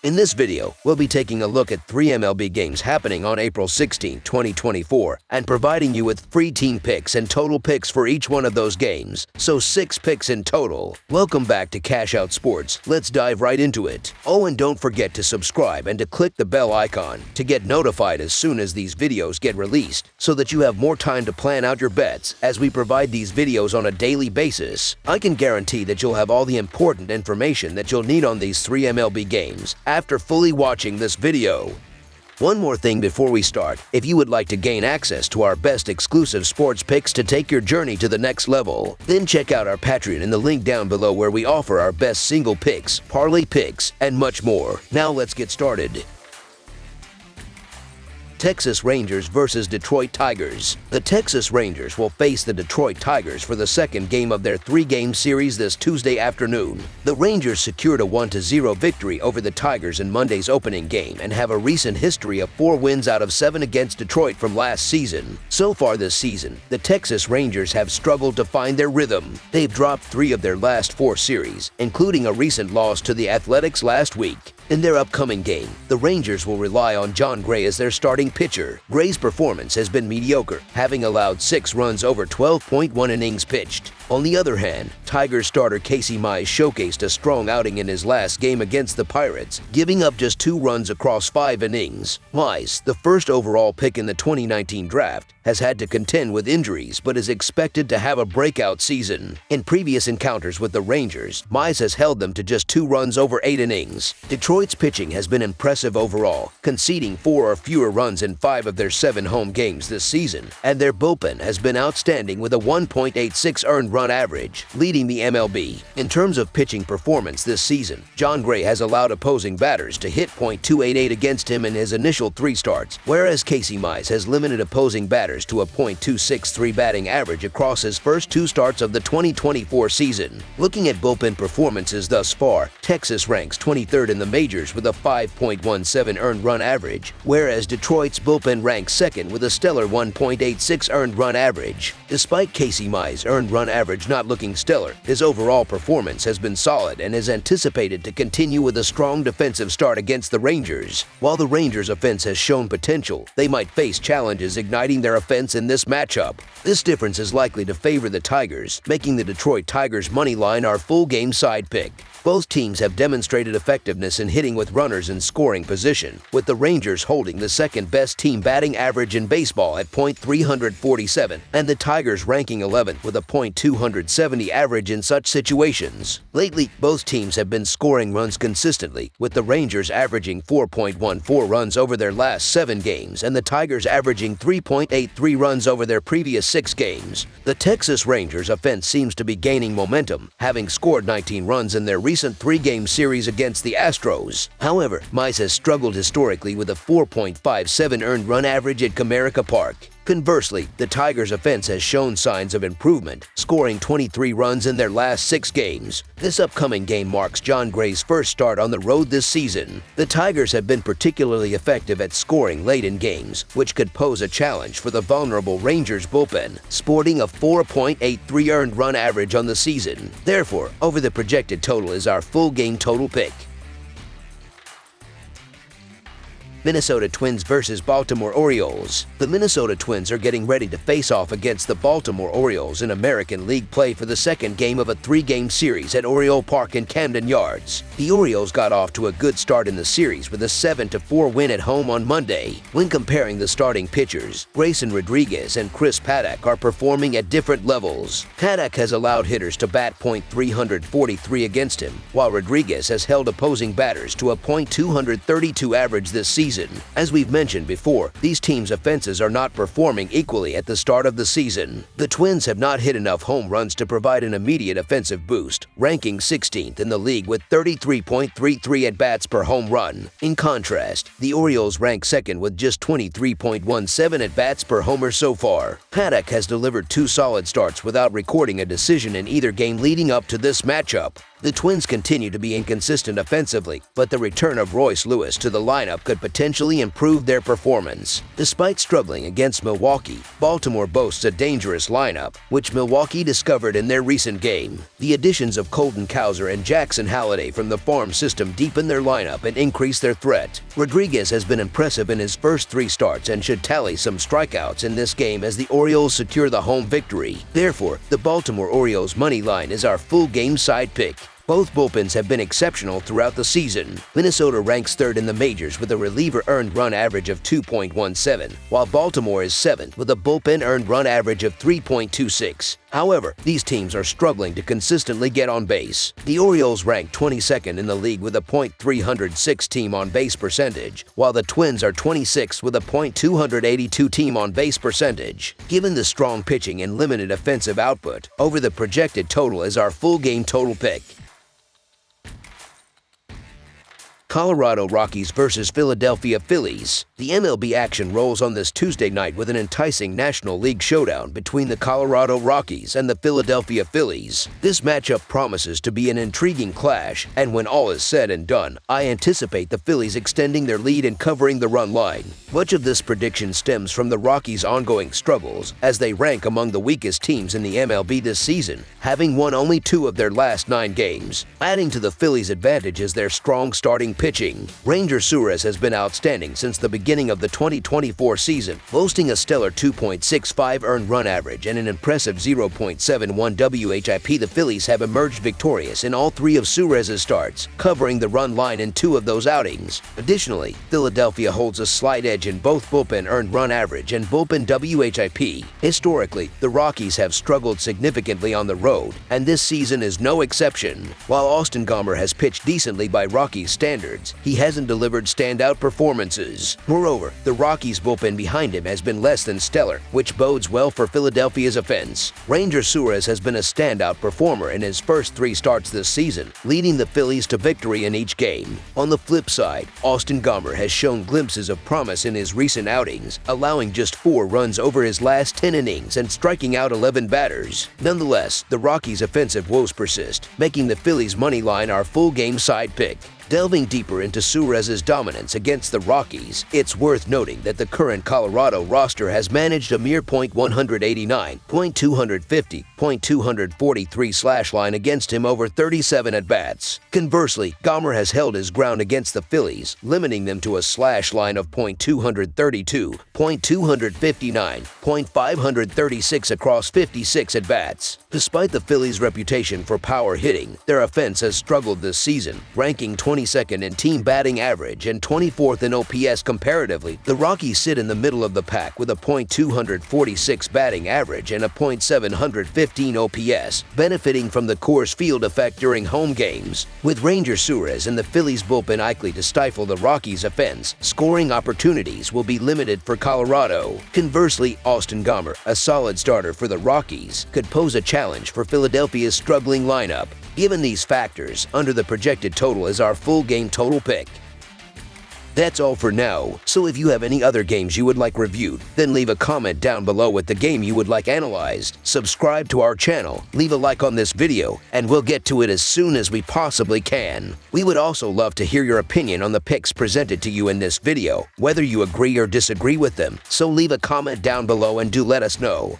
In this video, we'll be taking a look at 3 MLB games happening on April 16, 2024, and providing you with free team picks and total picks for each one of those games, so 6 picks in total. Welcome back to Cash Out Sports. Let's dive right into it. Oh, and don't forget to subscribe and to click the bell icon to get notified as soon as these videos get released, so that you have more time to plan out your bets as we provide these videos on a daily basis. I can guarantee that you'll have all the important information that you'll need on these 3 MLB games after fully watching this video. One more thing before we start, if you would like to gain access to our best exclusive sports picks to take your journey to the next level, then check out our Patreon in the link down below where we offer our best single picks, parlay picks, and much more. Now let's get started. Texas Rangers versus Detroit Tigers. The Texas Rangers will face the Detroit Tigers for the second game of their 3-game series this Tuesday afternoon. The Rangers secured a 1-0 victory over the Tigers in Monday's opening game and have a recent history of 4 wins out of 7 against Detroit from last season. So far this season, the Texas Rangers have struggled to find their rhythm. They've dropped 3 of their last 4 series, including a recent loss to the Athletics last week. In their upcoming game, the Rangers will rely on Jon Gray as their starting pitcher. Gray's performance has been mediocre, having allowed 6 runs over 12.1 innings pitched. On the other hand, Tigers starter Casey Mize showcased a strong outing in his last game against the Pirates, giving up just 2 runs across 5 innings. Mize, the first overall pick in the 2019 draft, has had to contend with injuries but is expected to have a breakout season. In previous encounters with the Rangers, Mize has held them to just 2 runs over 8 innings. Detroit's pitching has been impressive overall, conceding 4 or fewer runs in 5 of their 7 home games this season, and their bullpen has been outstanding with a 1.86 earned run average, leading the MLB. In terms of pitching performance this season, Jon Gray has allowed opposing batters to hit .288 against him in his initial 3 starts, whereas Casey Mize has limited opposing batters to a .263 batting average across his first 2 starts of the 2024 season. Looking at bullpen performances thus far, Texas ranks 23rd in the majors with a 5.17 earned run average, whereas Detroit's bullpen ranks 2nd with a stellar 1.86 earned run average. Despite Casey Mize's earned run average not looking stellar, his overall performance has been solid and is anticipated to continue with a strong defensive start against the Rangers. While the Rangers' offense has shown potential, they might face challenges igniting their offense in this matchup. This difference is likely to favor the Tigers, making the Detroit Tigers' money line our full game side pick. Both teams have demonstrated effectiveness in hitting with runners in scoring position, with the Rangers holding the second-best team batting average in baseball at .347 and the Tigers ranking 11th with a .270 average in such situations. Lately, both teams have been scoring runs consistently, with the Rangers averaging 4.14 runs over their last 7 games and the Tigers averaging 3.83 runs over their previous 6 games. The Texas Rangers' offense seems to be gaining momentum, having scored 19 runs in their recent 3-game series against the Astros. However, Mize has struggled historically with a 4.57 earned run average at Comerica Park. Conversely, the Tigers' offense has shown signs of improvement, scoring 23 runs in their last 6 games. This upcoming game marks Jon Gray's first start on the road this season. The Tigers have been particularly effective at scoring late in games, which could pose a challenge for the vulnerable Rangers bullpen, sporting a 4.83 earned run average on the season. Therefore, over the projected total is our full game total pick. Minnesota Twins versus Baltimore Orioles. The Minnesota Twins are getting ready to face off against the Baltimore Orioles in American League play for the second game of a 3-game series at Oriole Park in Camden Yards. The Orioles got off to a good start in the series with a 7-4 win at home on Monday. When comparing the starting pitchers, Grayson Rodriguez and Chris Paddack are performing at different levels. Paddack has allowed hitters to bat .343 against him, while Rodriguez has held opposing batters to a .232 average this season. As we've mentioned before, these teams' offenses are not performing equally at the start of the season. The Twins have not hit enough home runs to provide an immediate offensive boost, ranking 16th in the league with 33.33 at-bats per home run. In contrast, the Orioles rank 2nd with just 23.17 at-bats per homer so far. Paddack has delivered 2 solid starts without recording a decision in either game leading up to this matchup. The Twins continue to be inconsistent offensively, but the return of Royce Lewis to the lineup could potentially improve their performance. Despite struggling against Milwaukee, Baltimore boasts a dangerous lineup, which Milwaukee discovered in their recent game. The additions of Colton Cowser and Jackson Halliday from the farm system deepen their lineup and increase their threat. Rodriguez has been impressive in his first 3 starts and should tally some strikeouts in this game as the Orioles secure the home victory. Therefore, the Baltimore Orioles money line is our full game side pick. Both bullpens have been exceptional throughout the season. Minnesota ranks 3rd in the majors with a reliever earned run average of 2.17, while Baltimore is 7th with a bullpen earned run average of 3.26. However, these teams are struggling to consistently get on base. The Orioles rank 22nd in the league with a .306 team on base percentage, while the Twins are 26th with a .282 team on base percentage. Given the strong pitching and limited offensive output, over the projected total is our full game total pick. Colorado Rockies versus Philadelphia Phillies. The MLB action rolls on this Tuesday night with an enticing National League showdown between the Colorado Rockies and the Philadelphia Phillies. This matchup promises to be an intriguing clash, and when all is said and done, I anticipate the Phillies extending their lead and covering the run line. Much of this prediction stems from the Rockies' ongoing struggles, as they rank among the weakest teams in the MLB this season, having won only 2 of their last 9 games. Adding to the Phillies' advantage is their strong starting pitching. Ranger Suarez has been outstanding since the beginning of the 2024 season, boasting a stellar 2.65 earned run average and an impressive 0.71 WHIP. The Phillies have emerged victorious in all 3 of Suarez's starts, covering the run line in 2 of those outings. Additionally, Philadelphia holds a slight edge in both bullpen earned run average and bullpen WHIP. Historically, the Rockies have struggled significantly on the road, and this season is no exception. While Austin Gomber has pitched decently by Rockies standards, he hasn't delivered standout performances. Moreover, the Rockies' bullpen behind him has been less than stellar, which bodes well for Philadelphia's offense. Ranger Suarez has been a standout performer in his first 3 starts this season, leading the Phillies to victory in each game. On the flip side, Austin Gomber has shown glimpses of promise in his recent outings, allowing just 4 runs over his last 10 innings and striking out 11 batters. Nonetheless, the Rockies' offensive woes persist, making the Phillies' money line our full game side pick. Delving deeper into Suarez's dominance against the Rockies, it's worth noting that the current Colorado roster has managed a mere .189, .250, .243 slash line against him over 37 at-bats. Conversely, Gomber has held his ground against the Phillies, limiting them to a slash line of .232, .259, .536 across 56 at-bats. Despite the Phillies' reputation for power hitting, their offense has struggled this season, ranking 22nd in team batting average and 24th in OPS comparatively. The Rockies sit in the middle of the pack with a .246 batting average and a .715 OPS, benefiting from the Coors Field effect during home games. With Ranger Suarez and the Phillies bullpen likely to stifle the Rockies' offense, scoring opportunities will be limited for Colorado. Conversely, Austin Gomber, a solid starter for the Rockies, could pose a challenge for Philadelphia's struggling lineup. Given these factors, under the projected total is our full game total pick. That's all for now, so if you have any other games you would like reviewed, then leave a comment down below with the game you would like analyzed. Subscribe to our channel, leave a like on this video, and we'll get to it as soon as we possibly can. We would also love to hear your opinion on the picks presented to you in this video, whether you agree or disagree with them, so leave a comment down below and do let us know.